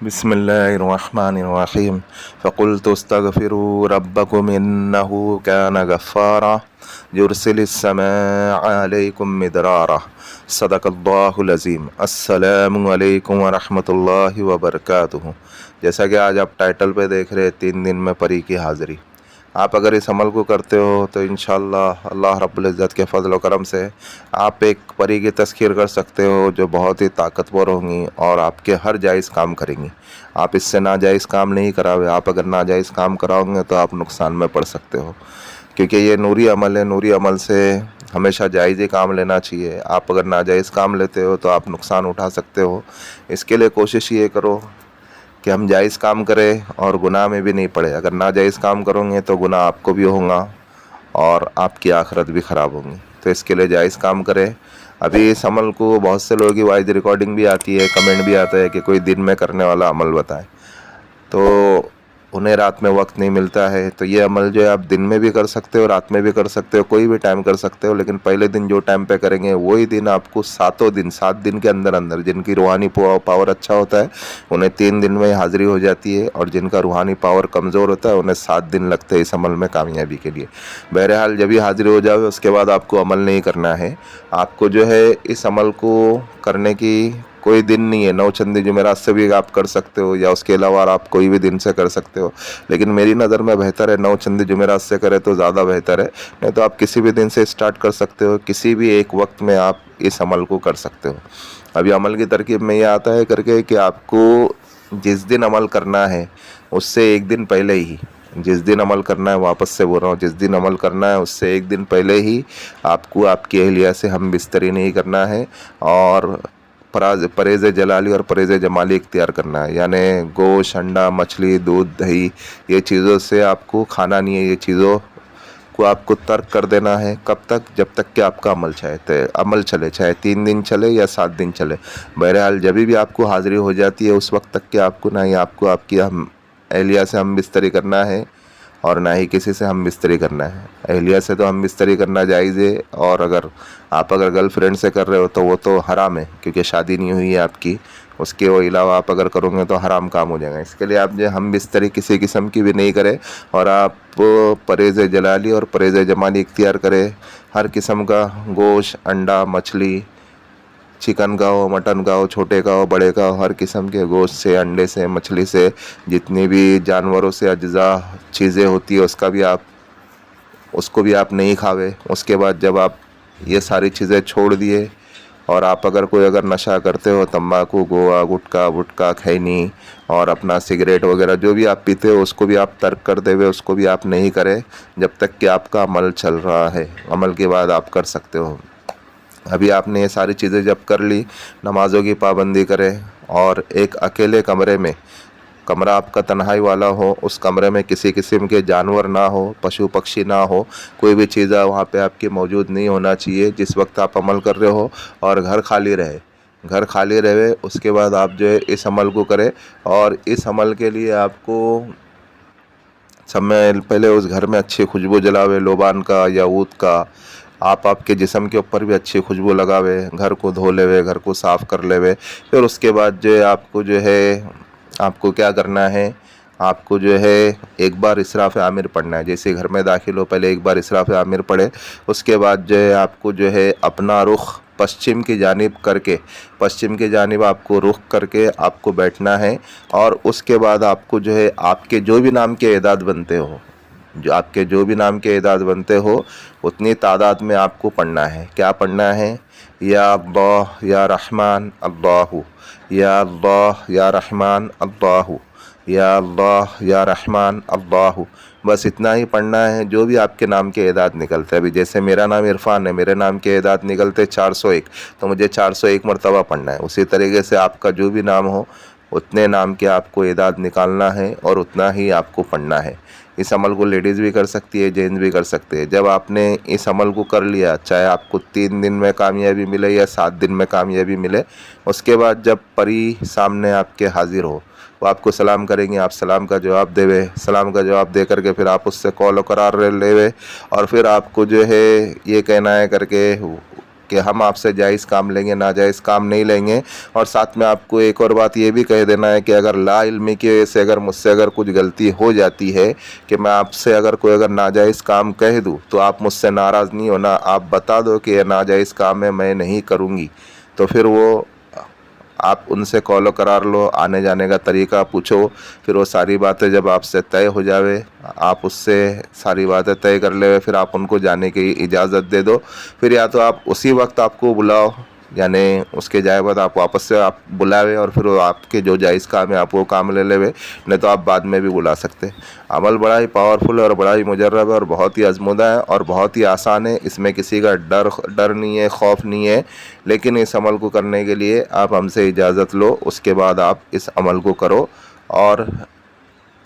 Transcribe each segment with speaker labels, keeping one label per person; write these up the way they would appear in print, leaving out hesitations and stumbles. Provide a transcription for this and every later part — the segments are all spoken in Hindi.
Speaker 1: बिस्मिल्लाहिर्रहमानिर्रहीम फ़क़ुल्तुस्तग़फ़िरू रब्बकुम इन्नहु कान गफ़्फ़ारा युरसिलिस्समाअ अलैकुम मिदरारा सदक़ल्लाहुल अज़ीम। अस्सलामु अलैकुम व रहमतुल्लाहि व बरकातुहू। जैसा कि आज आप टाइटल पे देख रहे हैं, 3 दिन में परी की हाज़िरी। आप अगर इस अमल को करते हो तो इंशाअल्लाह अल्लाह रब्बुल इज़्ज़त के फ़ज़ल व करम से आप एक परी की तस्ख़ीर कर सकते हो जो बहुत ही ताकतवर होंगी और आपके हर जायज़ काम करेंगी। आप इससे नाजायज़ काम नहीं कराओगे। आप अगर नाजायज़ काम कराओगे तो आप नुकसान में पड़ सकते हो, क्योंकि ये नूरी अमल है। नूरी अमल से हमेशा जायज़ ही काम लेना चाहिए। आप अगर नाजायज़ काम लेते हो तो आप नुकसान उठा सकते हो। इसके लिए कोशिश ये करो कि हम जायज़ काम करें और गुनाह में भी नहीं पड़े। अगर नाजायज़ काम करोगे तो गुनाह आपको भी होगा और आपकी आखिरत भी ख़राब होगी। तो इसके लिए जायज़ काम करें। अभी इस अमल को बहुत से लोगों की वॉइस रिकॉर्डिंग भी आती है, कमेंट भी आता है कि कोई दिन में करने वाला अमल बताएं, तो उन्हें रात में वक्त नहीं मिलता है। तो ये अमल जो है आप दिन में भी कर सकते हो, रात में भी कर सकते हो, कोई भी टाइम कर सकते हो। लेकिन पहले दिन जो टाइम पे करेंगे वही दिन आपको 7 दिन के अंदर अंदर, जिनकी रूहानी पावर अच्छा होता है उन्हें 3 दिन में हाज़िरी हो जाती है, और जिनका रूहानी पावर कमज़ोर होता है उन्हें 7 दिन लगते हैं इस अमल में कामयाबी के लिए। बहरहाल जब भी हाज़िरी हो जाए उसके बाद आपको अमल नहीं करना है। आपको जो है इस अमल को करने की कोई दिन नहीं है। 9 चंदी जुमेरात से भी आप कर सकते हो या उसके अलावा आप कोई भी दिन से कर सकते हो, लेकिन मेरी नज़र में बेहतर है 9 चंदी जुमेरात से करें तो ज़्यादा बेहतर है। नहीं तो आप किसी भी दिन से स्टार्ट कर सकते हो, किसी भी एक वक्त में आप इस अमल को कर सकते हो। अभी अमल की तरकीब में ये आता है करके कि आपको जिस दिन अमल करना है उससे एक दिन पहले ही, जिस दिन अमल करना है, वापस से बोल रहा हूँ, जिस दिन अमल करना है उससे एक दिन पहले ही आपको आपकी अहलिया से हम बिस्तरी नहीं करना है और परहेज़ जलाली और परहेज़ जमाली इख्तियार करना है। यानी गोश्त, अंडा, मछली, दूध, दही, ये चीज़ों से आपको खाना नहीं है। ये चीज़ों को आपको तर्क कर देना है। कब तक? जब तक कि आपका अमल चले, चाहे 3 दिन चले या 7 दिन चले। बहरहाल जब भी आपको हाज़िरी हो जाती है उस वक्त तक कि आपको ना ही आपको आपकी हम अहलिया से हम बिस्तरी करना है और ना ही किसी से हम बिस्तरी करना है। अहलिया से तो हम बिस्तरी करना जायज़ है, और अगर गर्लफ्रेंड से कर रहे हो तो वो तो हराम है, क्योंकि शादी नहीं हुई है आपकी। उसके अलावा आप अगर करोगे तो हराम काम हो जाएगा। इसके लिए आप जो हम बिस्तरी किसी किस्म की भी नहीं करें, और आप परहेज़ जलाली और परहेज़ जमाली इख्तियार करें। हर किस्म का गोश्त, अंडा, मछली, चिकन का हो, मटन का हो, छोटे का हो, बड़े का हो, हर किस्म के गोश्त से, अंडे से, मछली से, जितनी भी जानवरों से अज्जा चीज़ें होती है उसको भी आप नहीं खावे। उसके बाद जब आप ये सारी चीज़ें छोड़ दिए, और आप अगर नशा करते हो, तंबाकू, गोवा, गुटखा वुटखा, खैनी और अपना सिगरेट वगैरह जो भी आप पीते हो उसको भी आप तर्क कर देवे, उसको भी आप नहीं करें जब तक कि आपका अमल चल रहा है। अमल के बाद आप कर सकते हो। अभी आपने ये सारी चीज़ें जब कर ली, नमाज़ों की पाबंदी करें, और एक अकेले कमरे में, कमरा आपका तन्हाई वाला हो, उस कमरे में किसी किस्म के जानवर ना हो, पशु पक्षी ना हो, कोई भी चीज़ वहाँ पे आपकी मौजूद नहीं होना चाहिए जिस वक्त आप अमल कर रहे हो, और घर खाली रहे। घर खाली रहे उसके बाद आप जो है इस अमल को करें। और इस अमल के लिए आपको समय पहले उस घर में अच्छी खुशबू जलावे, लोबान का या ऊद का। आप आपके जिस्म के ऊपर भी अच्छी खुशबू लगावे, घर को धो लेवे, घर को साफ़ कर लेवे। फिर उसके बाद जो है आपको क्या करना है, आपको जो है एक बार इसराफ़ आमिर पढ़ना है। जैसे घर में दाखिल हो पहले एक बार इसराफ़ आमिर पढ़े। उसके बाद जो है आपको जो है अपना रुख पश्चिम की जानिब करके, पश्चिम की जानिब आपको रुख करके आपको बैठना है। और उसके बाद आपको जो है आपके जो भी नाम के एदाद बनते हो, उतनी तादाद में आपको पढ़ना है। क्या पढ़ना है? या अल्लाह या रहमान अल्लाहु, या अल्लाह या रहमान अल्लाहु, या अल्लाह या रहमान अल्लाहु। बस इतना ही पढ़ना है। जो भी आपके नाम के एदाद निकलते हैं, अभी जैसे मेरा नाम इरफान है, मेरे नाम के एदाद निकलते 401, तो मुझे 401 मरतबा पढ़ना है। उसी तरीके से आपका जो भी नाम हो उतने नाम के आपको एदाद निकालना है और उतना ही आपको पढ़ना है। इस अमल को लेडीज़ भी कर सकती है, जेंट्स भी कर सकते हैं। जब आपने इस अमल को कर लिया, चाहे आपको 3 दिन में कामयाबी मिले या 7 दिन में कामयाबी मिले, उसके बाद जब परी सामने आपके हाजिर हो, वो आपको सलाम करेंगे, आप सलाम का जवाब देवे। सलाम का जवाब दे करके फिर आप उससे कॉल करार लेवे, और फिर आपको जो है ये कहना है करके कि हम आपसे जायज़ काम लेंगे, नाजायज़ काम नहीं लेंगे। और साथ में आपको एक और बात ये भी कह देना है कि अगर ला इल्मी की वजह से अगर मुझसे अगर कुछ गलती हो जाती है कि मैं आपसे अगर कोई अगर नाजायज़ काम कह दूँ तो आप मुझसे नाराज़ नहीं होना, आप बता दो कि ये नाजायज़ काम है, मैं नहीं करूँगी। तो फिर वो आप उनसे कॉलो करार लो, आने जाने का तरीका पूछो, फिर वो सारी बातें जब आपसे तय हो जावे, आप उससे सारी बातें तय कर ले, फिर आप उनको जाने की इजाज़त दे दो। फिर या तो आप उसी वक्त आपको बुलाओ, यानी उसके जाए बाद आप वापस से आप बुलावे और फिर वो आपके जो जायज़ काम है आप वो काम ले लेवे, नहीं तो आप बाद में भी बुला सकते। अमल बड़ा ही पावरफुल है और बड़ा ही मुजर्रब है और बहुत ही आजमुदा है और बहुत ही आसान है। इसमें किसी का डर नहीं है, खौफ नहीं है। लेकिन इस अमल को करने के लिए आप हमसे इजाज़त लो, उसके बाद आप इस अमल को करो।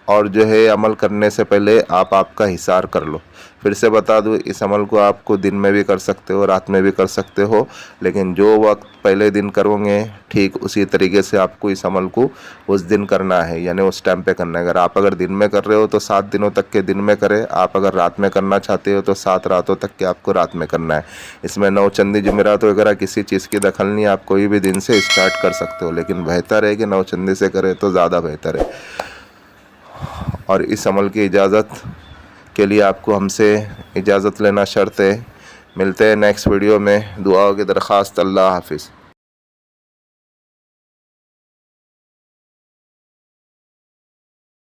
Speaker 1: और जो है अमल करने से पहले आप आपका हिसार कर लो। फिर से बता दूँ, इस अमल को आपको दिन में भी कर सकते हो, रात में भी कर सकते हो, लेकिन जो वक्त पहले दिन करोगे ठीक उसी तरीके से आपको इस अमल को उस दिन करना है, यानी उस टाइम पे करना है। अगर दिन में कर रहे हो तो 7 दिनों तक के दिन में करें, आप अगर रात में करना चाहते हो तो 7 रातों तक के आपको रात में करना है। इसमें नौचंदी जुमेरात वगैरह किसी चीज़ की दखल नहीं है, आप कोई भी दिन से स्टार्ट कर सकते हो, लेकिन बेहतर है कि नौचंदी से करें तो ज़्यादा बेहतर है। और इस अमल की इजाज़त के लिए आपको हमसे इजाज़त लेना शर्त है। मिलते हैं नेक्स्ट वीडियो में। दुआओं की दरख्वास्त। अल्लाह हाफिज़।